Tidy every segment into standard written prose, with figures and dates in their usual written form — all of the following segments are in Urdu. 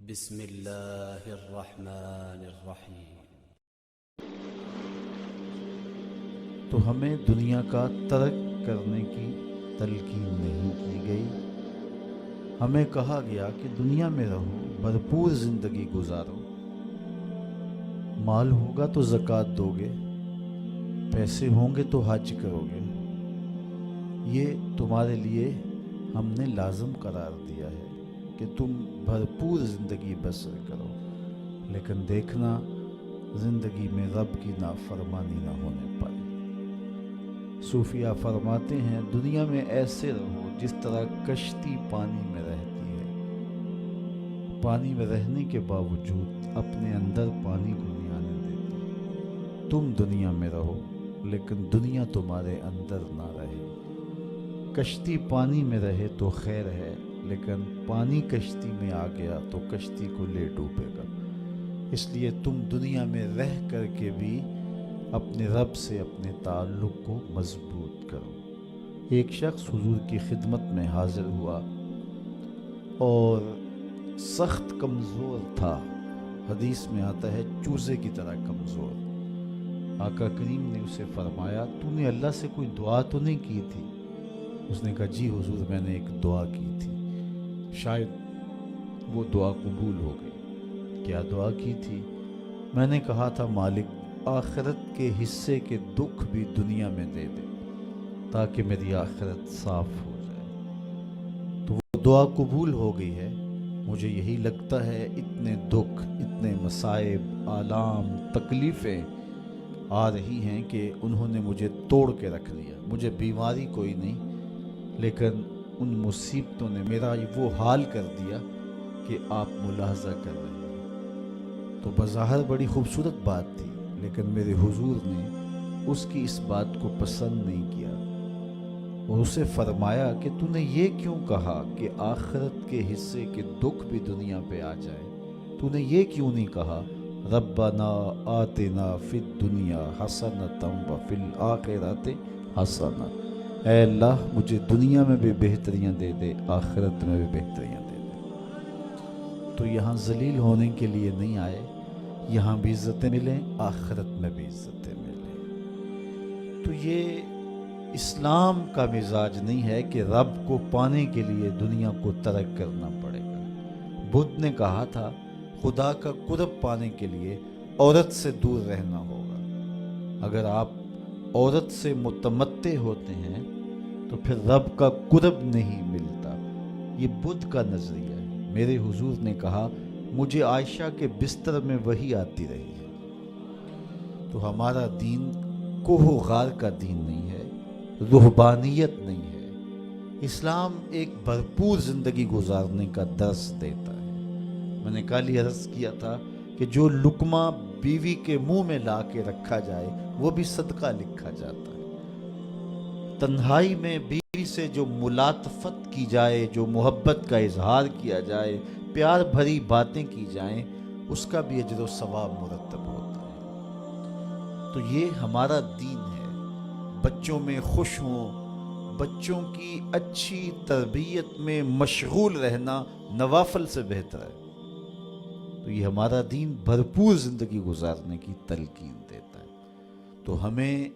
بسم اللہ الرحمن الرحیم۔ تو ہمیں دنیا کا ترک کرنے کی تلقین نہیں کی گئی۔ ہمیں کہا گیا کہ دنیا میں رہو، بھرپور زندگی گزارو، مال ہوگا تو زکوٰۃ دو گے، پیسے ہوں گے تو حج کرو گے، یہ تمہارے لیے ہم نے لازم قرار دیا ہے کہ تم بھرپور زندگی بسر کرو، لیکن دیکھنا زندگی میں رب کی نافرمانی نہ ہونے پائے۔ صوفیہ فرماتے ہیں دنیا میں ایسے رہو جس طرح کشتی پانی میں رہتی ہے، پانی میں رہنے کے باوجود اپنے اندر پانی کو نہیں آنے دیتی۔ تم دنیا میں رہو لیکن دنیا تمہارے اندر نہ رہے۔ کشتی پانی میں رہے تو خیر ہے، لیکن پانی کشتی میں آ گیا تو کشتی کو لے ڈوبے گا۔ اس لیے تم دنیا میں رہ کر کے بھی اپنے رب سے اپنے تعلق کو مضبوط کرو۔ ایک شخص حضور کی خدمت میں حاضر ہوا اور سخت کمزور تھا، حدیث میں آتا ہے چوزے کی طرح کمزور۔ آقا کریم نے اسے فرمایا تو نے اللہ سے کوئی دعا تو نہیں کی تھی؟ اس نے کہا جی حضور میں نے ایک دعا کی تھی، شاید وہ دعا قبول ہو گئی۔ کیا دعا کی تھی؟ میں نے کہا تھا مالک آخرت کے حصے کے دکھ بھی دنیا میں دے دے تاکہ میری آخرت صاف ہو جائے۔ تو وہ دعا قبول ہو گئی ہے۔ مجھے یہی لگتا ہے اتنے دکھ، اتنے مصائب، آلام، تکلیفیں آ رہی ہیں کہ انہوں نے مجھے توڑ کے رکھ لیا۔ مجھے بیماری کوئی نہیں، لیکن ان مصیبتوں نے میرا وہ حال کر دیا کہ آپ ملاحظہ کر رہے ہیں۔ تو بظاہر بڑی خوبصورت بات تھی، لیکن میرے حضور نے اس کی اس بات کو پسند نہیں کیا اور اسے فرمایا کہ تو نے یہ کیوں کہا کہ آخرت کے حصے کے دکھ بھی دنیا پہ آ جائے؟ تو نے یہ کیوں نہیں کہا ربنا آتنا فی الدنیا حسنۃ وفی الآخرۃ حسنہ؟ اے اللہ مجھے دنیا میں بھی بہتریاں دے دے، آخرت میں بھی بہتریاں دے دے۔ تو یہاں ذلیل ہونے کے لیے نہیں آئے، یہاں بھی عزتیں ملیں، آخرت میں بھی عزتیں ملیں۔ تو یہ اسلام کا مزاج نہیں ہے کہ رب کو پانے کے لیے دنیا کو ترک کرنا پڑے گا۔ بدھ نے کہا تھا خدا کا قرب پانے کے لیے عورت سے دور رہنا ہوگا۔ اگر آپ عورت سے متمتع ہوتے ہیں تو پھر رب کا قرب نہیں ملتا۔ یہ بدھ کا نظریہ ہے۔ میرے حضور نے کہا مجھے عائشہ کے بستر میں وحی آتی رہی ہے۔ تو ہمارا دین کوہ و غار کا دین نہیں ہے، رہبانیت نہیں ہے۔ اسلام ایک بھرپور زندگی گزارنے کا درس دیتا ہے۔ میں نے کل ہی عرض کیا تھا کہ جو لقمہ بیوی کے منہ میں لا کے رکھا جائے وہ بھی صدقہ لکھا جاتا ہے۔ تنہائی میں بیوی سے جو ملاطفت کی جائے، جو محبت کا اظہار کیا جائے، پیار بھری باتیں کی جائیں، اس کا بھی اجر و ثواب مرتب ہوتا ہے۔ تو یہ ہمارا دین ہے۔ بچوں میں خوش ہوں، بچوں کی اچھی تربیت میں مشغول رہنا نوافل سے بہتر ہے۔ تو یہ ہمارا دین بھرپور زندگی گزارنے کی تلقین دیتا ہے۔ تو ہمیں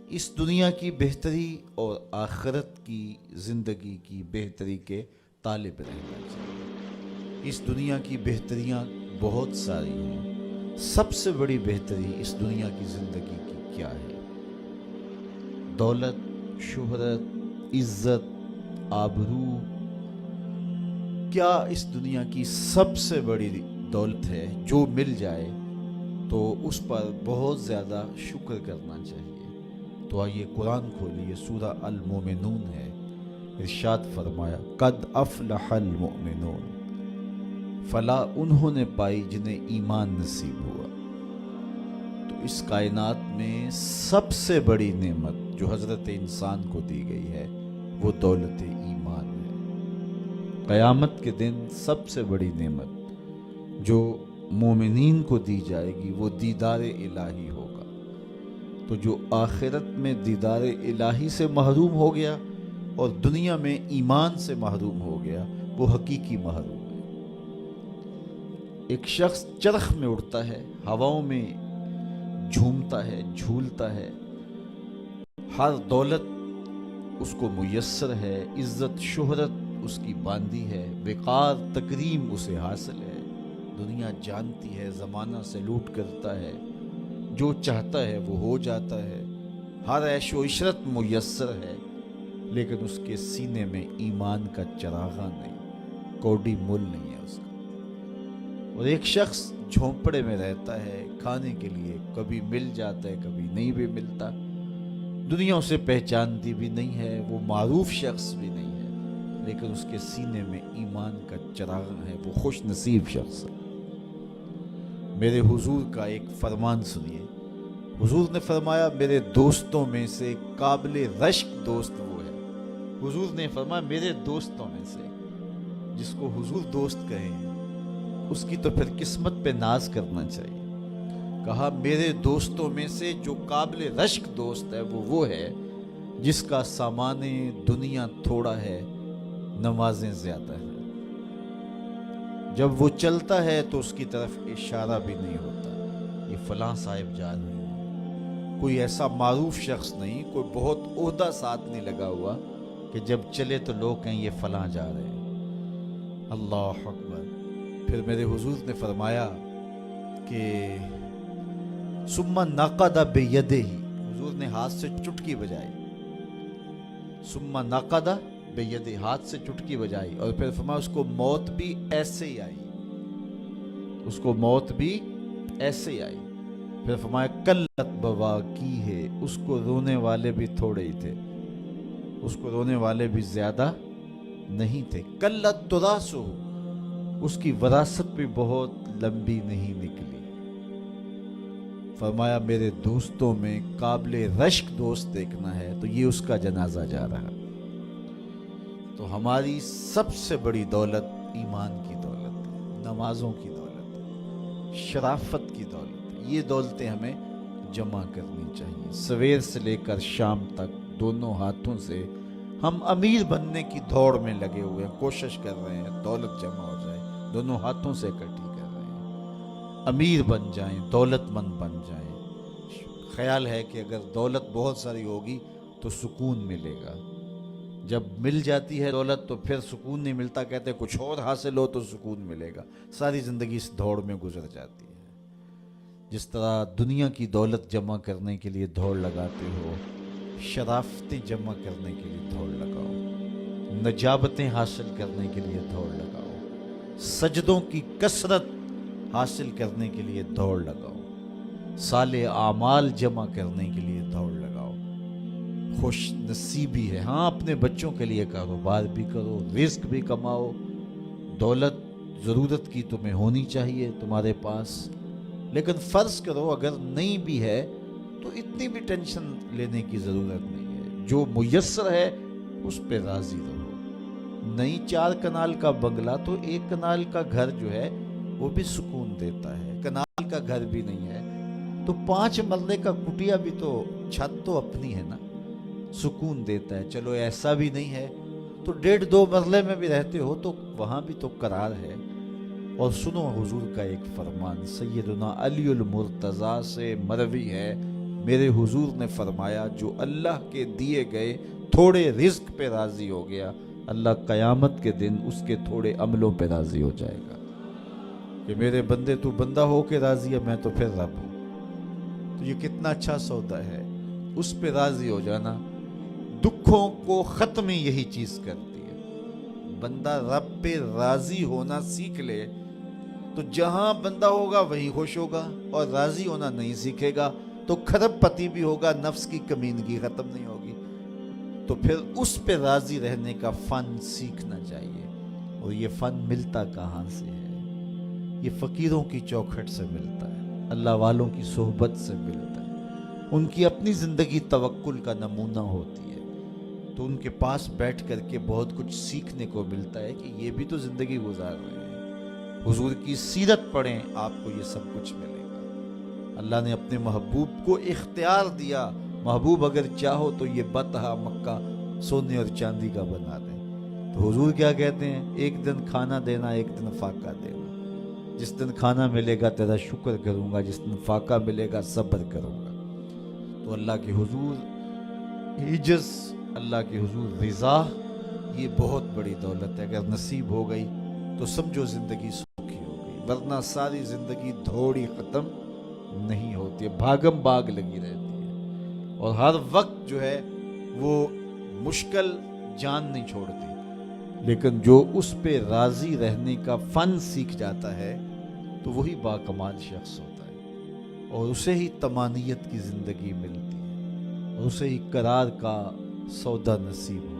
اس دنیا کی بہتری اور آخرت کی زندگی کی بہتری کے طالب رہنا چاہیے۔ اس دنیا کی بہتریاں بہت ساری ہیں۔ سب سے بڑی بہتری اس دنیا کی زندگی کی کیا ہے؟ دولت، شہرت، عزت، آبرو۔ کیا اس دنیا کی سب سے بڑی دولت ہے؟ جو مل جائے تو اس پر بہت زیادہ شکر کرنا چاہیے۔ تو آئیے قرآن کھولیے، سورہ المومنون ہے، ارشاد فرمایا قد افلح المؤمنون، فلاح انہوں نے پائی جنہیں ایمان نصیب ہوا۔ تو اس کائنات میں سب سے بڑی نعمت جو حضرت انسان کو دی گئی ہے وہ دولت ایمان ہے۔ قیامت کے دن سب سے بڑی نعمت جو مومنین کو دی جائے گی وہ دیدار الہی ہوگا۔ تو جو آخرت میں دیدار الہی سے محروم ہو گیا اور دنیا میں ایمان سے محروم ہو گیا وہ حقیقی محروم ہے۔ ایک شخص چرخ میں اڑتا ہے، ہواؤں میں جھومتا ہے، جھولتا ہے، ہر دولت اس کو میسر ہے، عزت شہرت اس کی باندھی ہے، وقار تکریم اسے حاصل ہے، دنیا جانتی ہے، زمانہ سلوٹ کرتا ہے، جو چاہتا ہے وہ ہو جاتا ہے، ہر عیش و عشرت میسر ہے، لیکن اس کے سینے میں ایمان کا چراغاں نہیں، کوڈی مول نہیں ہے اس کا۔ اور ایک شخص جھونپڑے میں رہتا ہے، کھانے کے لیے کبھی مل جاتا ہے، کبھی نہیں بھی ملتا، دنیا اسے پہچانتی بھی نہیں ہے، وہ معروف شخص بھی نہیں ہے، لیکن اس کے سینے میں ایمان کا چراغ ہے، وہ خوش نصیب شخص ہے۔ میرے حضور کا ایک فرمان سنیے، حضور نے فرمایا میرے دوستوں میں سے قابل رشک دوست وہ ہے۔ حضور نے فرمایا میرے دوستوں میں سے، جس کو حضور دوست کہیں اس کی تو پھر قسمت پہ ناز کرنا چاہیے۔ کہا میرے دوستوں میں سے جو قابل رشک دوست ہے وہ ہے جس کا سامان دنیا تھوڑا ہے، نمازیں زیادہ ہیں، جب وہ چلتا ہے تو اس کی طرف اشارہ بھی نہیں ہوتا، یہ فلاں صاحب جا رہے ہیں، کوئی ایسا معروف شخص نہیں، کوئی بہت عہدہ ساتھ نہیں لگا ہوا کہ جب چلے تو لوگ کہیں یہ فلاں جا رہے ہیں۔ اللہ اکبر۔ پھر میرے حضور نے فرمایا کہ ثم نقد بیدہ، حضور نے ہاتھ سے چٹکی بجائی، ثم نقد بیدہ، ہاتھ سے چٹکی بجائی، اور پھر فرمایا اس کو موت بھی ایسے ہی آئی، اس کو موت بھی ایسے ہی آئی۔ پھر فرمایا قلت بواکی ہے، اس کو رونے والے بھی تھوڑے ہی تھے، اس کو رونے والے بھی زیادہ نہیں تھے۔ قلت تراسو، اس کی وراثت بھی بہت لمبی نہیں نکلی۔ فرمایا میرے دوستوں میں قابل رشک دوست دیکھنا ہے تو یہ اس کا جنازہ جا رہا۔ تو ہماری سب سے بڑی دولت ایمان کی دولت ہے، نمازوں کی دولت ہے، شرافت کی دولت ہے، یہ دولتیں ہمیں جمع کرنی چاہیے۔ سویر سے لے کر شام تک دونوں ہاتھوں سے ہم امیر بننے کی دوڑ میں لگے ہوئے ہیں، کوشش کر رہے ہیں دولت جمع ہو جائے، دونوں ہاتھوں سے اکٹھی کر رہے ہیں، امیر بن جائیں، دولت مند بن جائیں۔ خیال ہے کہ اگر دولت بہت ساری ہوگی تو سکون ملے گا، جب مل جاتی ہے دولت تو پھر سکون نہیں ملتا، کہتے کچھ اور حاصل ہو تو سکون ملے گا، ساری زندگی اس دوڑ میں گزر جاتی ہے۔ جس طرح دنیا کی دولت جمع کرنے کے لیے دوڑ لگاتے ہو، شرافتیں جمع کرنے کے لیے دوڑ لگاؤ، نجابتیں حاصل کرنے کے لیے دوڑ لگاؤ، سجدوں کی کثرت حاصل کرنے کے لیے دوڑ لگاؤ، صالح اعمال جمع کرنے کے لیے دوڑ لگاؤ۔ خوش نصیبی ہے، ہاں اپنے بچوں کے لیے کاروبار بھی کرو، رزق بھی کماؤ، دولت ضرورت کی تمہیں ہونی چاہیے تمہارے پاس، لیکن فرض کرو اگر نہیں بھی ہے تو اتنی بھی ٹینشن لینے کی ضرورت نہیں ہے، جو میسر ہے اس پہ راضی رہو۔ نہیں 4 کنال کا بنگلہ تو 1 کنال کا گھر جو ہے وہ بھی سکون دیتا ہے، کنال کا گھر بھی نہیں ہے تو 5 مرلے کا کٹیا بھی تو، چھت تو اپنی ہے نا، سکون دیتا ہے۔ چلو ایسا بھی نہیں ہے تو 1.5-2 مرلے میں بھی رہتے ہو تو وہاں بھی تو قرار ہے۔ اور سنو حضور کا ایک فرمان، سیدنا علی المرتضیٰ سے مروی ہے، میرے حضور نے فرمایا جو اللہ کے دیے گئے تھوڑے رزق پہ راضی ہو گیا، اللہ قیامت کے دن اس کے تھوڑے عملوں پہ راضی ہو جائے گا، کہ میرے بندے تو بندہ ہو کے راضی ہے، میں تو پھر رب ہوں۔ تو یہ کتنا اچھا سودا ہے، اس پہ راضی ہو جانا۔ دکھوں کو ختم یہی چیز کرتی ہے، بندہ رب پہ راضی ہونا سیکھ لے تو جہاں بندہ ہوگا وہی خوش ہوگا، اور راضی ہونا نہیں سیکھے گا تو کھرب پتی بھی ہوگا، نفس کی کمینگی ختم نہیں ہوگی۔ تو پھر اس پہ راضی رہنے کا فن سیکھنا چاہیے، اور یہ فن ملتا کہاں سے ہے؟ یہ فقیروں کی چوکھٹ سے ملتا ہے، اللہ والوں کی صحبت سے ملتا ہے، ان کی اپنی زندگی توکل کا نمونہ ہوتی ہے، تو ان کے پاس بیٹھ کر کے بہت کچھ سیکھنے کو ملتا ہے کہ یہ بھی تو زندگی گزار رہے ہیں۔ حضور کی سیرت پڑھیں، آپ کو یہ سب کچھ ملے گا۔ اللہ نے اپنے محبوب کو اختیار دیا، محبوب اگر چاہو تو یہ بطحہ مکہ سونے اور چاندی کا بنا دیں۔ تو حضور کیا کہتے ہیں؟ ایک دن کھانا دینا، ایک دن فاقہ دینا۔ جس دن کھانا ملے گا تیرا شکر کروں گا، جس دن فاقہ ملے گا صبر کروں گا۔ تو اللہ کے حضور عجز، اللہ کے حضور رضا، یہ بہت بڑی دولت ہے۔ اگر نصیب ہو گئی تو سمجھو زندگی سوکھی ہو گئی، ورنہ ساری زندگی دھوڑی ختم نہیں ہوتی ہے، بھاگم بھاگ لگی رہتی ہے، اور ہر وقت جو ہے وہ مشکل جان نہیں چھوڑتی۔ لیکن جو اس پہ راضی رہنے کا فن سیکھ جاتا ہے تو وہی باکمال شخص ہوتا ہے، اور اسے ہی طمانیت کی زندگی ملتی ہے، اور اسے ہی قرار کا سودا نصیب ہوتا ہے۔